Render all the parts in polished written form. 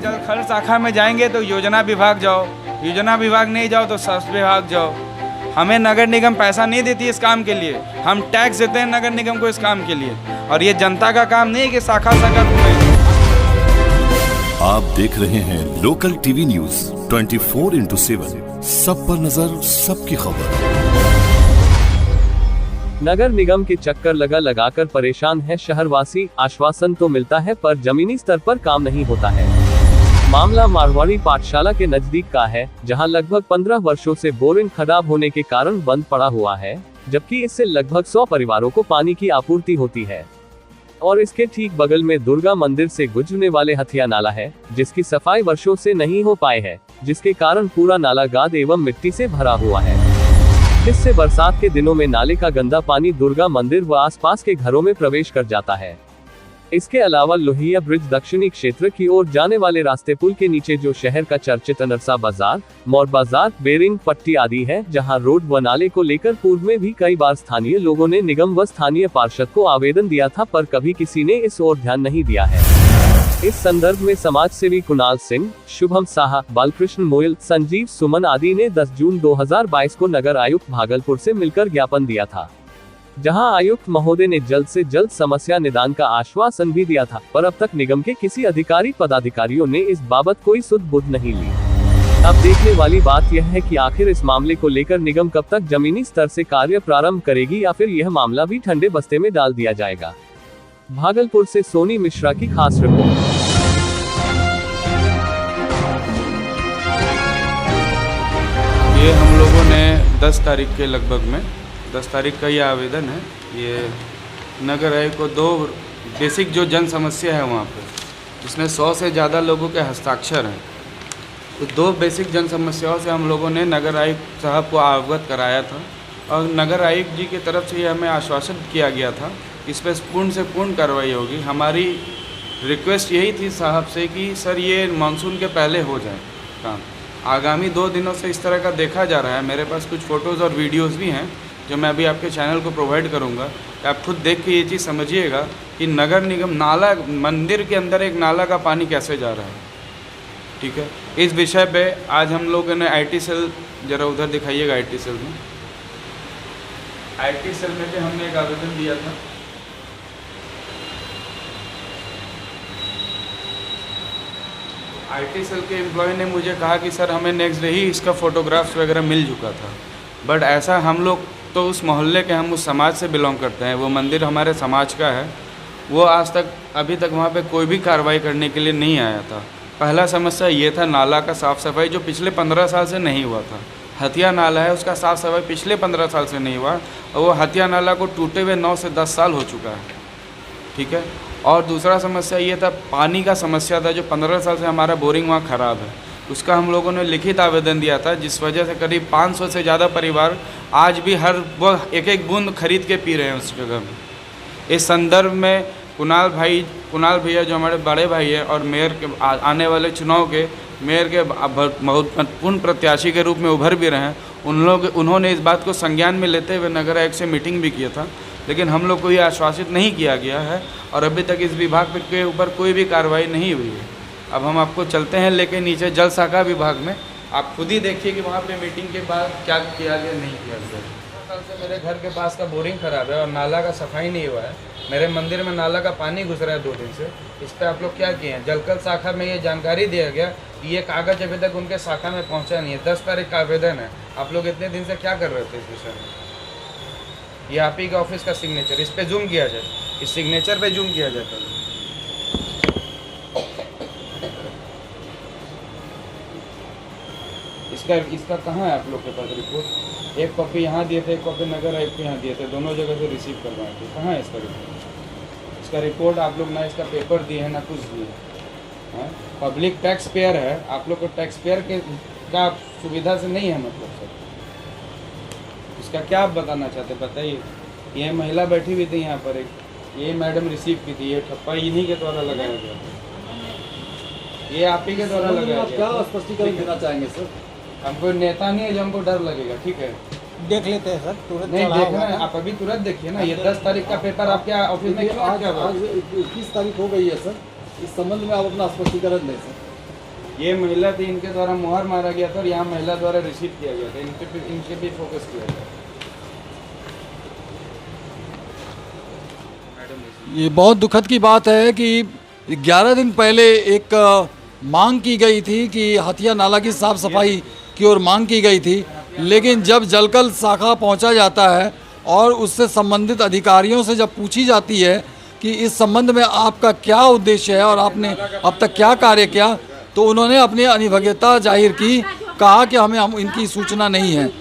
जल खल शाखा में जाएंगे तो योजना विभाग जाओ, योजना विभाग नहीं जाओ तो स्वास्थ्य विभाग जाओ। हमें नगर निगम पैसा नहीं देती इस काम के लिए, हम टैक्स देते हैं नगर निगम को इस काम के लिए, और ये जनता का काम नहीं है कि शाखा शाखा घूमें। आप देख रहे हैं लोकल टीवी न्यूज 24/7, सब पर नजर, सबकी खबर। नगर निगम के चक्कर लगाकर परेशान है शहरवासी। आश्वासन तो मिलता है पर जमीनी स्तर पर काम नहीं होता है। मामला मारवाड़ी पाठशाला के नजदीक का है, जहां लगभग 15 वर्षों से बोरिंग खराब होने के कारण बंद पड़ा हुआ है, जबकि इससे लगभग 100 परिवारों को पानी की आपूर्ति होती है। और इसके ठीक बगल में दुर्गा मंदिर से गुजरने वाले हथिया नाला है, जिसकी सफाई वर्षों से नहीं हो पाए है, जिसके कारण पूरा नाला गाद एवं मिट्टी से भरा हुआ है, जिससे बरसात के दिनों में नाले का गंदा पानी दुर्गा मंदिर व आसपास के घरों में प्रवेश कर जाता है। इसके अलावा लोहिया ब्रिज दक्षिणी क्षेत्र की ओर जाने वाले रास्ते पुल के नीचे जो शहर का चर्चित अनरसा बाजार, मौर बाजार, बेरिंग पट्टी आदि है, जहां रोड व नाले को लेकर पूर्व में भी कई बार स्थानीय लोगों ने निगम व स्थानीय पार्षद को आवेदन दिया था, पर कभी किसी ने इस ओर ध्यान नहीं दिया है। इस संदर्भ में समाज सेवी कुणाल सिंह, शुभम साहा, बालकृष्ण मोयल, संजीव सुमन आदि ने 10 जून 2022 को नगर आयुक्त भागलपुर से मिलकर ज्ञापन दिया था, जहां आयुक्त महोदय ने जल्द से जल्द समस्या निदान का आश्वासन भी दिया था, पर अब तक निगम के किसी अधिकारी पदाधिकारियों ने इस बाबत कोई सुध बुध नहीं ली। अब देखने वाली बात यह है कि आखिर इस मामले को लेकर निगम कब तक जमीनी स्तर से कार्य प्रारंभ करेगी, या फिर यह मामला भी ठंडे बस्ते में डाल दिया जाएगा। भागलपुर से सोनी मिश्रा की खास रिपोर्ट। ये हम लोगों ने 10 तारीख के लगभग में 10 तारीख का ये आवेदन है। ये नगर आयुक्त को 2 बेसिक जो जन समस्या है वहाँ पे, जिसमें 100 से ज़्यादा लोगों के हस्ताक्षर हैं, तो 2 बेसिक जन समस्याओं से हम लोगों ने नगर आयुक्त साहब को अवगत कराया था, और नगर आयुक्त जी की तरफ से ये हमें आश्वासन किया गया था इस पर पूर्ण से पूर्ण कार्रवाई होगी। हमारी रिक्वेस्ट यही थी साहब से कि सर ये मानसून के पहले हो जाए काम। आगामी 2 दिनों से इस तरह का देखा जा रहा है। मेरे पास कुछ फ़ोटोज़ और वीडियोज़ भी हैं जो मैं अभी आपके चैनल को प्रोवाइड करूंगा। आप खुद देख के ये चीज़ समझिएगा कि नगर निगम नाला, मंदिर के अंदर एक नाला का पानी कैसे जा रहा है। ठीक है, इस विषय पे आज हम लोगों ने IT सेल, ज़रा उधर दिखाइएगा, IT सेल में भी हमने एक आवेदन दिया था। IT सेल के एम्प्लॉय ने मुझे कहा कि सर हमें नेक्स्ट डे ही इसका फ़ोटोग्राफ्स वगैरह मिल चुका था, बट ऐसा हम लोग तो उस मोहल्ले के, हम उस समाज से बिलोंग करते हैं, वो मंदिर हमारे समाज का है, वो आज तक अभी तक वहाँ पे कोई भी कार्रवाई करने के लिए नहीं आया था। पहला समस्या ये था नाला का साफ़ सफाई, जो पिछले 15 साल से नहीं हुआ था। हथिया नाला है, उसका साफ़ सफाई पिछले 15 साल से नहीं हुआ, और वो हथिया नाला को टूटे हुए 9 से 10 साल हो चुका है। ठीक है, और दूसरा समस्या ये था पानी का समस्या था, जो 15 साल से हमारा बोरिंग वहाँ ख़राब है। उसका हम लोगों ने लिखित आवेदन दिया था, जिस वजह से करीब 500 से ज़्यादा परिवार आज भी हर वो एक बूंद खरीद के पी रहे हैं उस जगह में। इस संदर्भ में कुणाल भैया जो हमारे बड़े भाई है, और मेयर के आने वाले चुनाव के मेयर के महत्वपूर्ण प्रत्याशी के रूप में उभर भी रहे हैं, उन्होंने इस बात को संज्ञान में लेते हुए नगर आयुक्त से मीटिंग भी किया था, लेकिन हम लोग को ये आश्वासित नहीं किया गया है, और अभी तक इस विभाग के ऊपर कोई भी कार्रवाई नहीं हुई है। अब हम आपको चलते हैं लेके नीचे जल शाखा विभाग में, आप खुद ही देखिए कि वहाँ पे मीटिंग के बाद क्या किया गया, नहीं किया गया। साल से मेरे घर के पास का बोरिंग ख़राब है और नाला का सफाई नहीं हुआ है। मेरे मंदिर में नाला का पानी घुस रहा है 2 दिन से। इस पर आप लोग क्या किए हैं? जलकल शाखा में ये जानकारी दिया गया कि ये कागज़ अभी तक उनके शाखा में पहुँचा नहीं है। 10 तारीख का आवेदन है। आप लोग इतने दिन से क्या कर रहे थे इस विषय में? ये आप ही का ऑफिस का सिग्नेचर, इस पर जूम किया जाए, इस सिग्नेचर पे जूम किया जाता है। इसका कहाँ है आप लोग के पास रिपोर्ट? एक कॉपी यहाँ दिए थे, एक कॉपी नगर आयुक्त को यहाँ दिए थे, दोनों जगह से रिसीव करवाए थे। कहाँ है इसका रिपोर्ट? इसका रिपोर्ट आप लोग ना इसका पेपर दिए हैं ना कुछ दिए हैं। पब्लिक टैक्स पेयर है, आप लोग को टैक्स पेयर के का सुविधा से नहीं है मतलब सर। इसका क्या आप बताना चाहते बताइए। ये महिला बैठी हुई थी यहाँ पर, एक ये मैडम रिसीव की थी, ये ठप्पा इन्हीं के द्वारा लगाया गया था, ये आप ही के द्वारा लगाया गया। क्या स्पष्टीकरण देना चाहेंगे सर? हम कोई नेता नहीं है जो हमको डर लगेगा। ठीक है, देख लेते हैं सर, तुरंत नहीं देखना है, आप अभी तुरंत देखिए ना। ये 10 तारीख का पेपर आपके ऑफिस में क्यों? आज 21 तारीख हो गई है सर, इस संबंध में आप अपना स्पष्टीकरण दें सर। ये महिला थी, इनके द्वारा मुहर मारा गया था और यहाँ महिला द्वारा रिसीव किया गया था। इनके भी फोकस किया गया। ये बहुत दुखद की बात है कि 11 दिन पहले एक मांग की गई थी कि हथिया नाला की साफ सफाई की ओर मांग की गई थी, लेकिन जब जलकल शाखा पहुंचा जाता है और उससे संबंधित अधिकारियों से जब पूछी जाती है कि इस संबंध में आपका क्या उद्देश्य है और आपने अब तक क्या कार्य किया, तो उन्होंने अपनी अनिभज्ञता जाहिर की, कहा कि हम इनकी सूचना नहीं है।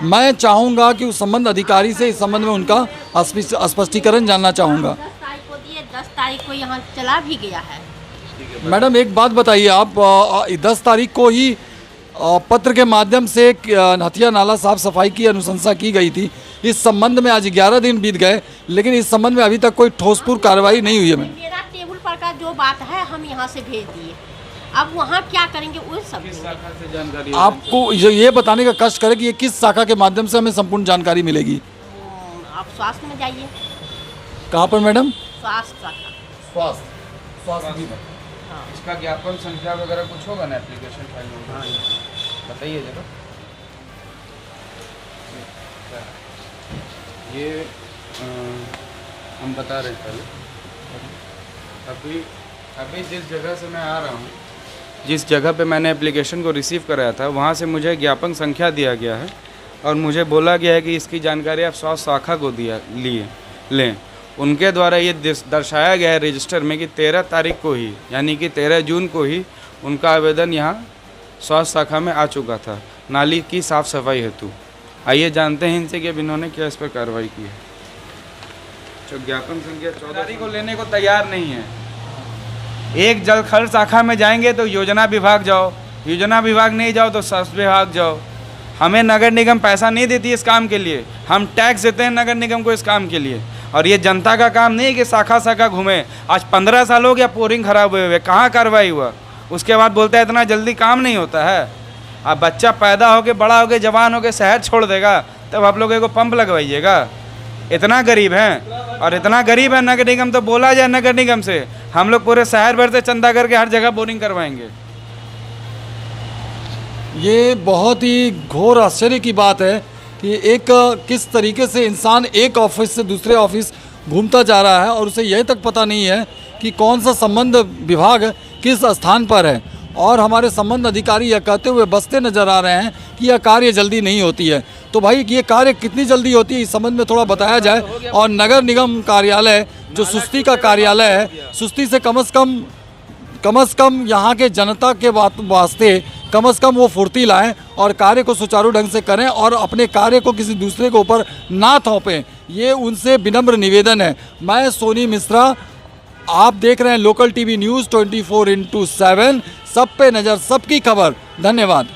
मैं चाहूँगा कि उस संबंध अधिकारी से इस संबंध में उनका स्पष्टीकरण जानना चाहूँगा। 10 तारीख को दिए, 10 तारीख को यहाँ चला भी गया है। मैडम एक बात बताइए, आप 10 तारीख को ही पत्र के माध्यम से हथिया नाला साफ सफाई की अनुशंसा की गई थी। इस संबंध में आज 11 दिन बीत गए, लेकिन इस संबंध में अभी तक कोई ठोसपूर्ण कार्रवाई नहीं हुई है। मैम मेरा टेबल पर का जो बात है हम यहाँ से भेज दिए, अब वहाँ क्या करेंगे वो सब जानकारी आपको ये बताने का कष्ट करें कि ये किस शाखा के माध्यम से हमें संपूर्ण जानकारी मिलेगी। आप स्वास्थ्य में जाइए। कहाँ पर मैडम? स्वास्थ्य शाखा। स्वास्थ्य इसका ज्ञापन संख्या वगैरह कुछ होगा ना एप्लीकेशन फाइल में? हाँ बताइए जरा। ये हम बता रहे हैं पहले। अभी जिस जगह से मैं आ रहा हूँ, जिस जगह पे मैंने एप्लीकेशन को रिसीव कराया था, वहाँ से मुझे ज्ञापन संख्या दिया गया है और मुझे बोला गया है कि इसकी जानकारी आप स्वास्थ्य शाखा को लें। उनके द्वारा ये दर्शाया गया है रजिस्टर में कि 13 तारीख को ही, यानी कि 13 जून को ही उनका आवेदन यहाँ स्वास्थ्य शाखा में आ चुका था नाली की साफ़ सफाई हेतु। आइए जानते हैं इनसे कि अब इन्होंने क्या इस पर कार्रवाई की है। जो ज्ञापन संख्या 14 को लेने को तैयार नहीं है। एक जल खल शाखा में जाएंगे तो योजना विभाग जाओ, योजना विभाग नहीं जाओ तो स्वास्थ्य विभाग जाओ। हमें नगर निगम पैसा नहीं देती इस काम के लिए, हम टैक्स देते हैं नगर निगम को इस काम के लिए। और ये जनता का काम नहीं कि शाखा शाखा घूमे। आज 15 साल हो गया बोरिंग खराब हुए हुए, कहाँ कार्रवाई हुआ? उसके बाद बोलता है इतना जल्दी काम नहीं होता है। अब बच्चा पैदा होके बड़ा होके जवान होके शहर छोड़ देगा, तब आप लोग को पंप लगवाइएगा? इतना गरीब हैं, और इतना गरीब है नगर निगम, तो बोला जाए नगर निगम से हम लोग पूरे शहर भर से चंदा करके हर जगह बोरिंग करवाएंगे। ये बहुत ही घोर आश्चर्य की बात है कि एक किस तरीके से इंसान एक ऑफिस से दूसरे ऑफिस घूमता जा रहा है और उसे यह तक पता नहीं है कि कौन सा संबंध विभाग किस स्थान पर है। और हमारे संबंध अधिकारी यह कहते हुए बसते नजर आ रहे हैं कि यह कार्य जल्दी नहीं होती है। तो भाई ये कार्य कितनी जल्दी होती है इस संबंध में थोड़ा बताया जाए। और नगर निगम कार्यालय जो सुस्ती का कार्यालय है, सुस्ती से कम से कम यहाँ के जनता के वास्ते कम से कम वो फुर्ती लाएं और कार्य को सुचारू ढंग से करें और अपने कार्य को किसी दूसरे के ऊपर ना थोपें। ये उनसे विनम्र निवेदन है। मैं सोनी मिश्रा, आप देख रहे हैं लोकल टीवी न्यूज़ 24/7, सब पे नज़र, सबकी खबर। धन्यवाद।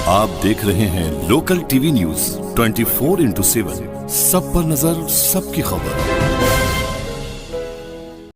आप देख रहे हैं लोकल टीवी न्यूज़ 24/7, सब पर नजर, सबकी खबर।